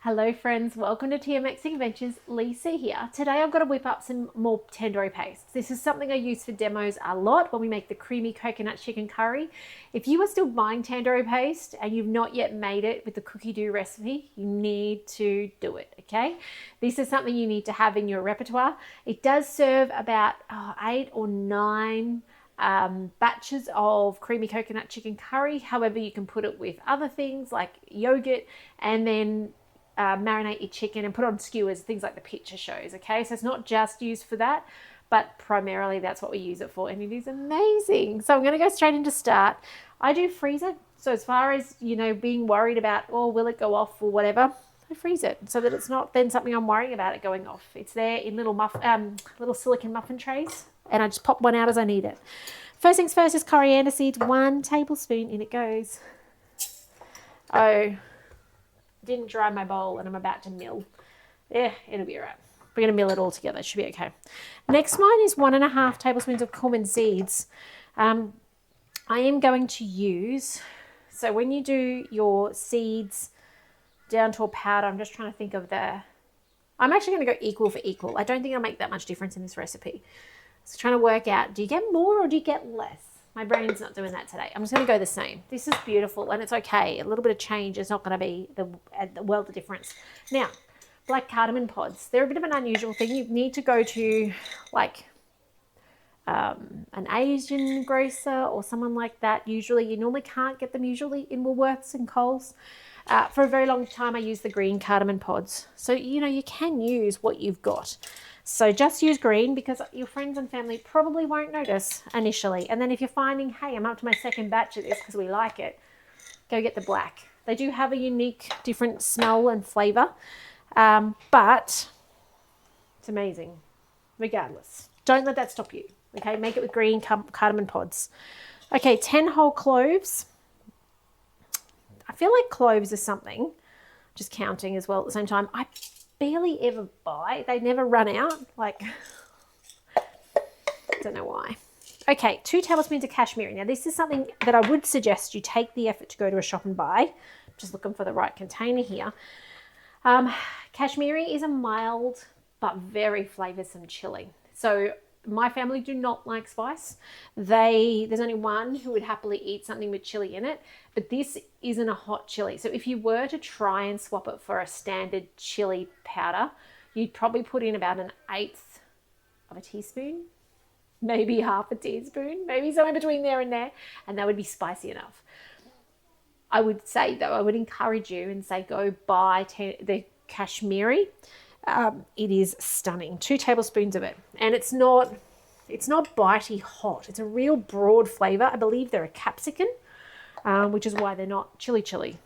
Hello friends, welcome to TMX Adventures. Lisa here. Today I've got to whip up some more tandoori paste. This is something I use for demos a lot when we make the creamy coconut chicken curry. If you are still buying tandoori paste and you've not yet made it with the Cookidoo recipe, you need to do it, okay? This is something you need to have in your repertoire. It does serve about 8 or 9 batches of creamy coconut chicken curry. However, you can put it with other things like yogurt and then marinate your chicken and put on skewers, things like the picture shows, okay? So it's not just used for that, but primarily that's what we use it for, and it is amazing. So I'm going to go straight into start. I do freeze it, so as far as, you know, being worried about, oh, will it go off or whatever, I freeze it so that it's not then something I'm worrying about it going off. It's there in little silicone muffin trays, and I just pop one out as I need it. First things first is coriander seeds, 1 tablespoon, in it goes. Oh, didn't dry my bowl and I'm about to mill. Yeah, it'll be all right. We're going to mill it all together. It should be okay. Next one is 1.5 tablespoons of cumin seeds. I am going to use, so when you do your seeds down to a powder, I'm just trying to think of I'm actually going to go equal for equal. I don't think it'll make that much difference in this recipe. So trying to work out, do you get more or do you get less? My brain's not doing that today. I'm just going to go the same. This is beautiful and it's okay. A little bit of change is not going to be the world of difference. Now, black cardamom pods. They're a bit of an unusual thing. You need to go to like an Asian grocer or someone like that. Usually, you normally can't get them usually in Woolworths and Coles. For a very long time, I used the green cardamom pods. So, you know, you can use what you've got. So just use green because your friends and family probably won't notice initially. And then if you're finding, hey, I'm up to my second batch of this because we like it, go get the black. They do have a unique, different smell and flavour, but it's amazing regardless. Don't let that stop you, okay? Make it with green cardamom pods. Okay, 10 whole cloves. I feel like cloves are something, just counting as well at the same time, I barely ever buy. They never run out. Like, don't know why. Okay, 2 tablespoons of cashmere. Now, this is something that I would suggest you take the effort to go to a shop and buy. Just looking for the right container here. Cashmere is a mild but very flavoursome chili. So my family do not like spice. There's only one who would happily eat something with chili in it, but this isn't a hot chili. So if you were to try and swap it for a standard chili powder, you'd probably put in about 1/8 of a teaspoon, maybe half a teaspoon, maybe somewhere between there and there, and that would be spicy enough. I would say though, I would encourage you and say go buy the cashmere. It is stunning. 2 tablespoons of it, and it's not bitey hot. It's a real broad flavour. I believe they're a capsicum, which is why they're not chili.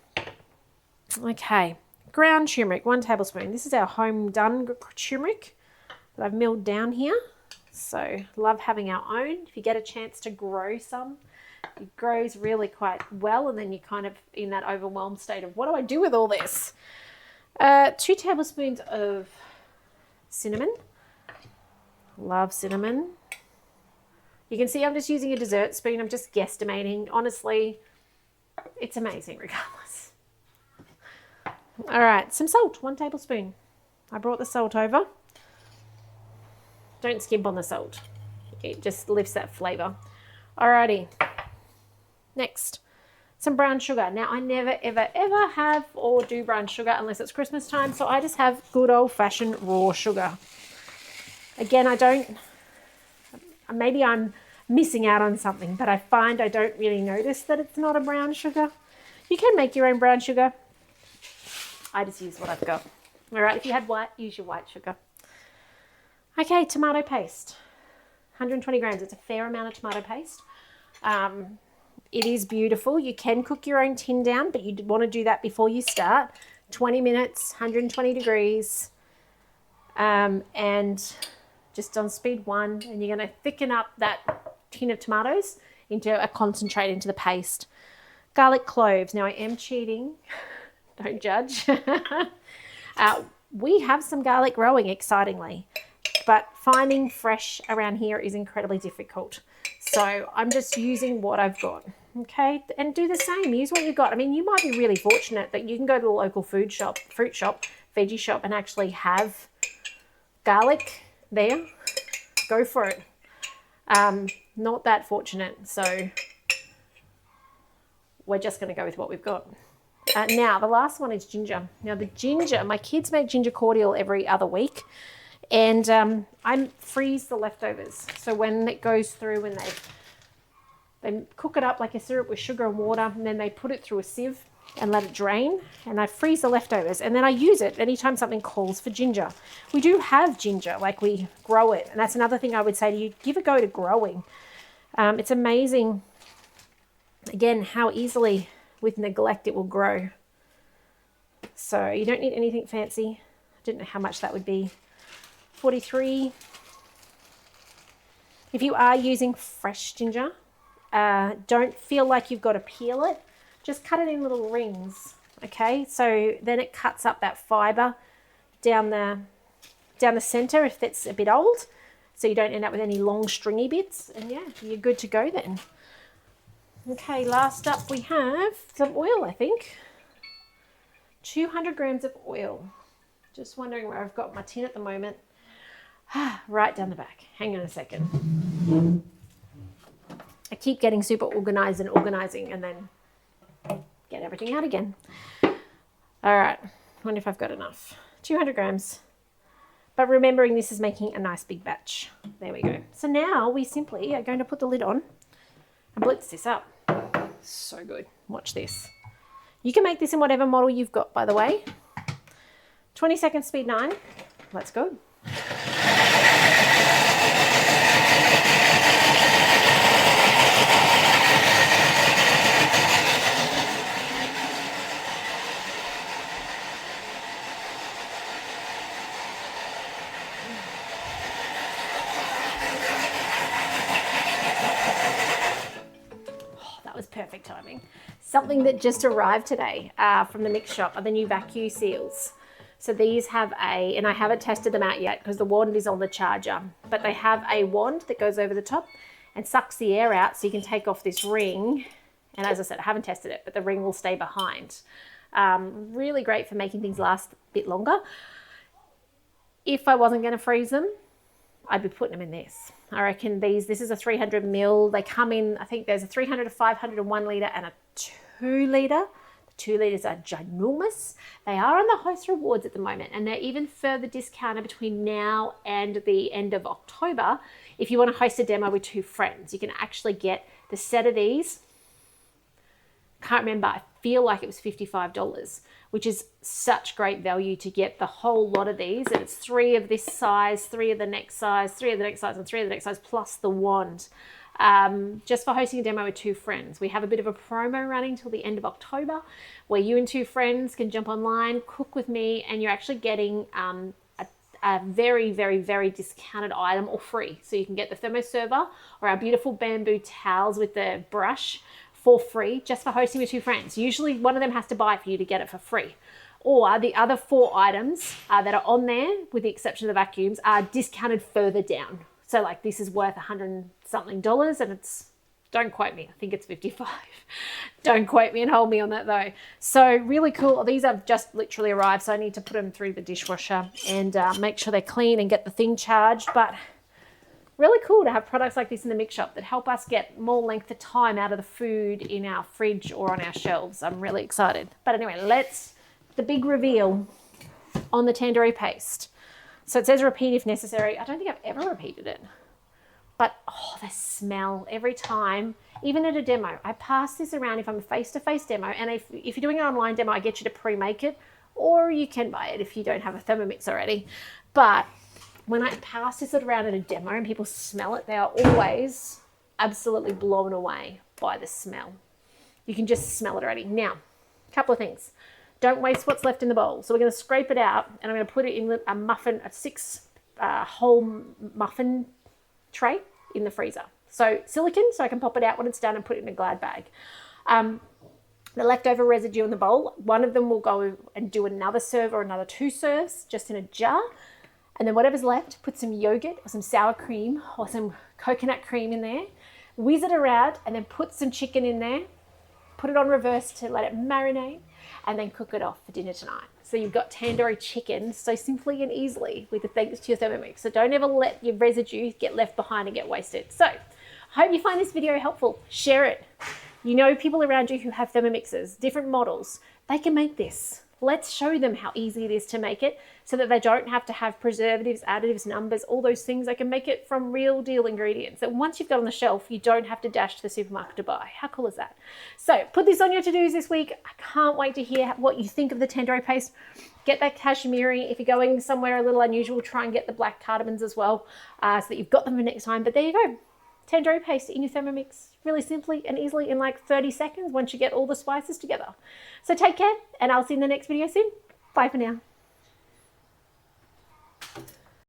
Okay, ground turmeric, 1 tablespoon. This is our home done turmeric that I've milled down here. So love having our own. If you get a chance to grow some, it grows really quite well, and then you're kind of in that overwhelmed state of what do I do with all this? 2 tablespoons of cinnamon. Love cinnamon. You can see I'm just using a dessert spoon. I'm just guesstimating. Honestly, it's amazing regardless. All right, some salt, 1 tablespoon. I brought the salt over. Don't skimp on the salt. It just lifts that flavour. Alrighty. Next, some brown sugar. Now, I never, ever, ever have or do brown sugar unless it's Christmas time, so I just have good old-fashioned raw sugar. Again, maybe I'm missing out on something, but I find I don't really notice that it's not a brown sugar. You can make your own brown sugar. I just use what I've got. All right, if you had white, use your white sugar. Okay, tomato paste. 120 grams. It's a fair amount of tomato paste. It is beautiful. You can cook your own tin down, but you want to do that before you start. 20 minutes, 120 degrees, and just on speed 1. And you're going to thicken up that tin of tomatoes into a concentrate, into the paste. Garlic cloves. Now, I am cheating. Don't judge. We have some garlic growing, excitingly, but finding fresh around here is incredibly difficult. So I'm just using what I've got. Okay, and do the same. Use what you've got. I mean, you might be really fortunate that you can go to a local fruit shop, veggie shop, and actually have garlic there. Go for it. Not that fortunate, so we're just going to go with what we've got. Now, the last one is ginger. Now, the ginger, my kids make ginger cordial every other week, and I freeze the leftovers. So when it goes through, when they cook it up like a syrup with sugar and water, and then they put it through a sieve and let it drain, and I freeze the leftovers, and then I use it anytime something calls for ginger. We do have ginger, like we grow it, and that's another thing I would say to you, give a go to growing. It's amazing, again, how easily with neglect it will grow. So you don't need anything fancy. I didn't know how much that would be. 43. If you are using fresh ginger, don't feel like you've got to peel it. Just cut it in little rings, okay? So then it cuts up that fiber down the center if it's a bit old, so you don't end up with any long stringy bits. And yeah, you're good to go then. Okay, last up we have some oil, I think. 200 grams of oil. Just wondering where I've got my tin at the moment. Right down the back. Hang on a second. I keep getting super organized and organizing and then get everything out again. All right, wonder if I've got enough. 200 grams. But remembering this is making a nice big batch. There we go. So now we simply are going to put the lid on and blitz this up. So good. Watch this. You can make this in whatever model you've got, by the way. 20 seconds, speed 9. Let's go. Was perfect timing. Something that just arrived today from the mix shop are the new vacuum seals. So these have and I haven't tested them out yet because the wand is on the charger, but they have a wand that goes over the top and sucks the air out so you can take off this ring. And as I said, I haven't tested it, but the ring will stay behind. Really great for making things last a bit longer. If I wasn't going to freeze them, I'd be putting them in this. I reckon this is a 300 ml. They come in, I think there's a 300, a 500, a 1 litre and a 2 litre. The 2 litres are ginormous. They are on the host rewards at the moment, and they're even further discounted between now and the end of October. If you want to host a demo with 2 friends, you can actually get the set of these. Can't remember, I feel like it was $55, which is such great value to get the whole lot of these. And it's 3 of this size, 3 of the next size, 3 of the next size, and 3 of the next size, plus the wand. Just for hosting a demo with 2 friends. We have a bit of a promo running till the end of October where you and 2 friends can jump online, cook with me, and you're actually getting a very, very, very discounted item or free. So you can get the Thermo server or our beautiful bamboo towels with the brush for free, just for hosting with 2 friends. Usually one of them has to buy for you to get it for free. Or the other 4 items that are on there, with the exception of the vacuums, are discounted further down. So like this is worth $100 something and it's, don't quote me, I think it's 55. Don't quote me and hold me on that though. So really cool. These have just literally arrived, so I need to put them through the dishwasher and make sure they're clean and get the thing charged. But really cool to have products like this in the mix shop that help us get more length of time out of the food in our fridge or on our shelves. I'm really excited. But anyway, the big reveal on the tandoori paste. So it says repeat if necessary. I don't think I've ever repeated it. But the smell every time, even at a demo. I pass this around if I'm a face-to-face demo, and if you're doing an online demo, I get you to pre-make it, or you can buy it if you don't have a Thermomix already. But when I pass this around at a demo and people smell it, they are always absolutely blown away by the smell. You can just smell it already. Now, a couple of things. Don't waste what's left in the bowl. So we're going to scrape it out, and I'm going to put it in a 6-hole muffin tray in the freezer. So silicone, so I can pop it out when it's done and put it in a Glad bag. The leftover residue in the bowl, one of them will go and do another serve or another 2 serves just in a jar. And then whatever's left, put some yogurt or some sour cream or some coconut cream in there. whiz it around, and then put some chicken in there, put it on reverse to let it marinate, and then cook it off for dinner tonight. So you've got tandoori chicken so simply and easily with the thanks to your Thermomix. So don't ever let your residue get left behind and get wasted. So I hope you find this video helpful. Share it. You know people around you who have Thermomixes, different models. They can make this. Let's show them how easy it is to make it so that they don't have to have preservatives, additives, numbers, all those things. They can make it from real deal ingredients that once you've got on the shelf, you don't have to dash to the supermarket to buy. How cool is that? So put this on your to-dos this week. I can't wait to hear what you think of the tandoori paste. Get that kashmiri. If you're going somewhere a little unusual, try and get the black cardamoms as well so that you've got them for next time. But there you go. Tandoori paste in your Thermomix really simply and easily in like 30 seconds once you get all the spices together. So take care, and I'll see you in the next video soon. Bye for now.